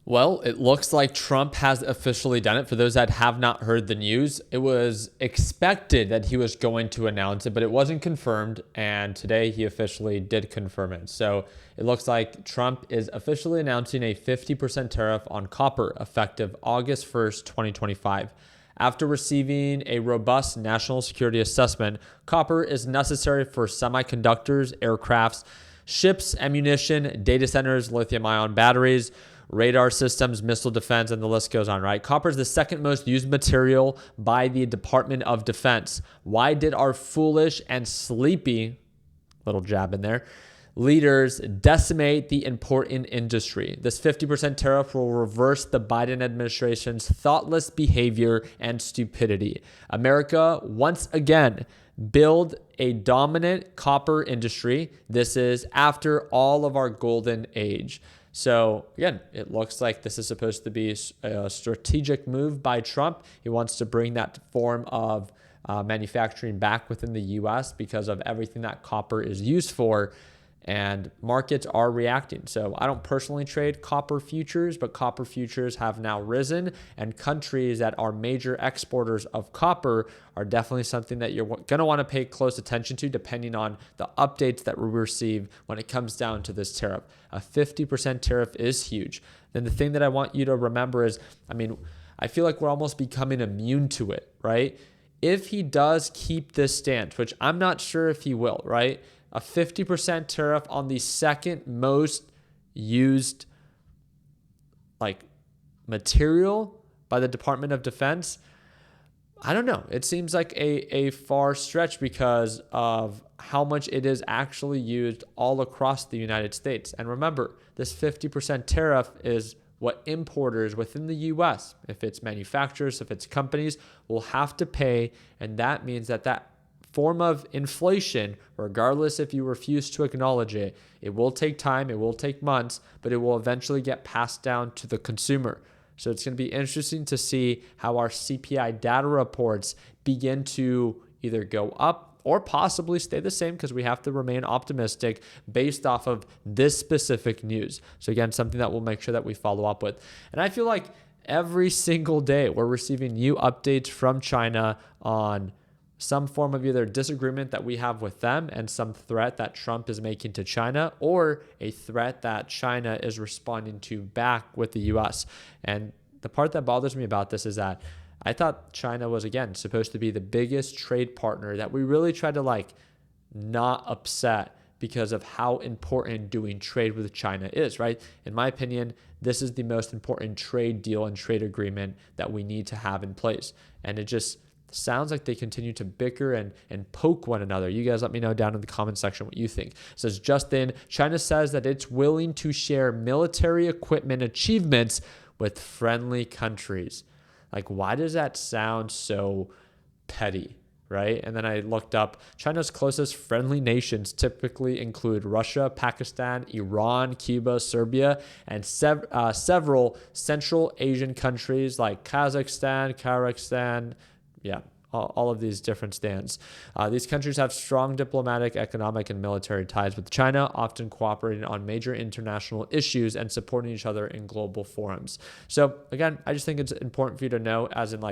Well, it looks like Trump has officially done it. For those that have not heard the news, it was expected that he was going to announce it, but it wasn't confirmed. And today he officially did confirm it. So it looks like Trump is officially announcing a 50% tariff on copper effective August 1st, 2025. After receiving a robust national security assessment, copper is necessary for semiconductors, aircrafts, ships, ammunition, data centers, lithium ion batteries, radar systems, missile defense, and the list goes on, right? Copper is the second most used material by the Department of Defense. Why did our foolish and sleepy, little jab in there, leaders decimate the important industry? This 50% tariff will reverse the Biden administration's thoughtless behavior and stupidity. America, once again, build a dominant copper industry. This is after all of our golden age. So again, it looks like this is supposed to be a strategic move by Trump. He wants to bring that form of manufacturing back within the U.S. because of everything that copper is used for. And markets are reacting. So I don't personally trade copper futures, but copper futures have now risen, and countries that are major exporters of copper are definitely something that you're going to want to pay close attention to, depending on the updates that we receive when it comes down to this tariff. A 50% tariff is huge. Then the thing that I want you to remember is, I feel like we're almost becoming immune to it, right? If he does keep this stance, which I'm not sure if he will, right? A 50% tariff on the second most used material by the Department of Defense. I don't know. It seems like a far stretch because of how much it is actually used all across the United States. And remember, this 50% tariff is what importers within the U.S., if it's manufacturers, if it's companies, will have to pay. And that means that form of inflation, regardless if you refuse to acknowledge it, it will take time, it will take months, but it will eventually get passed down to the consumer. So it's going to be interesting to see how our CPI data reports begin to either go up or possibly stay the same, because we have to remain optimistic based off of this specific news. So again, something that we'll make sure that we follow up with. And I feel like every single day we're receiving new updates from China on some form of either disagreement that we have with them and some threat that Trump is making to China, or a threat that China is responding to back with the US. And the part that bothers me about this is that I thought China was, again, supposed to be the biggest trade partner that we really tried to not upset because of how important doing trade with China is, right? In my opinion, this is the most important trade deal and trade agreement that we need to have in place. And it just sounds like they continue to bicker and poke one another. You guys let me know down in the comment section what you think. It says, Justin, China says that it's willing to share military equipment achievements with friendly countries. Why does that sound so petty, right? And then I looked up, China's closest friendly nations typically include Russia, Pakistan, Iran, Cuba, Serbia, and several Central Asian countries like Kazakhstan, all of these different stands. These countries have strong diplomatic, economic, and military ties with China, often cooperating on major international issues and supporting each other in global forums. So again, I just think it's important for you to know, as in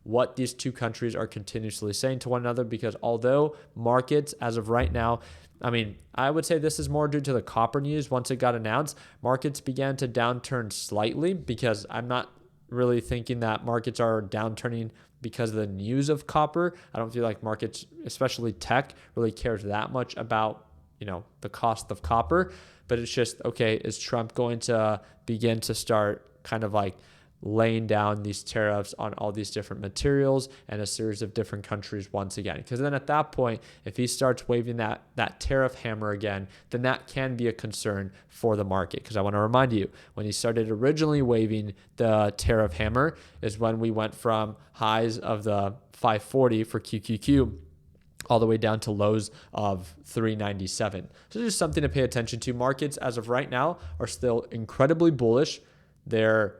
what these two countries are continuously saying to one another, because although markets as of right now, I would say this is more due to the copper news. Once it got announced, markets began to downturn slightly, because I'm not really thinking that markets are downturning because of the news of copper. I don't feel like markets, especially tech, really cares that much about, the cost of copper. But it's just, okay, is Trump going to begin to start kind of laying down these tariffs on all these different materials and a series of different countries once again? Because then at that point, if he starts waving that tariff hammer again, then that can be a concern for the market. Because I want to remind you, when he started originally waving the tariff hammer is when we went from highs of the 540 for QQQ all the way down to lows of 397. So just something to pay attention to. Markets as of right now are still incredibly bullish. They're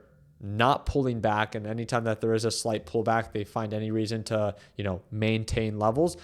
not pulling back, and anytime that there is a slight pullback, they find any reason to, maintain levels,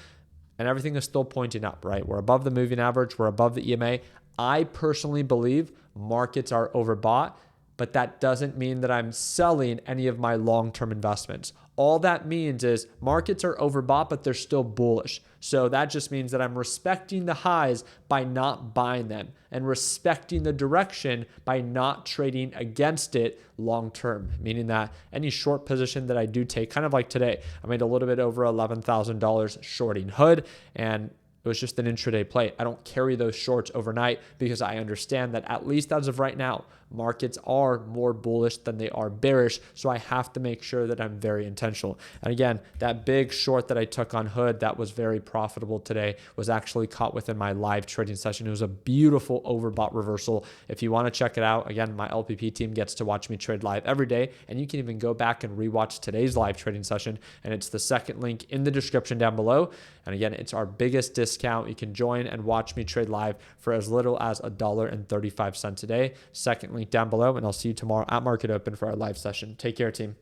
and everything is still pointing up, right? We're above the moving average, we're above the EMA. I personally believe markets are overbought. but that doesn't mean that I'm selling any of my long-term investments. All that means is markets are overbought, but they're still bullish. So that just means that I'm respecting the highs by not buying them and respecting the direction by not trading against it long term, meaning that any short position that I do take, kind of like today, I made a little bit over $11,000 shorting Hood, and it was just an intraday play. I don't carry those shorts overnight because I understand that at least as of right now, markets are more bullish than they are bearish. So I have to make sure that I'm very intentional. And again, that big short that I took on Hood that was very profitable today was actually caught within my live trading session. It was a beautiful overbought reversal. If you want to check it out, again, my LPP team gets to watch me trade live every day. And you can even go back and rewatch today's live trading session. And it's the second link in the description down below. And again, it's our biggest discount. You can join and watch me trade live for as little as $1.35 a day. Second link down below, and I'll see you tomorrow at market open for our live session. Take care, team.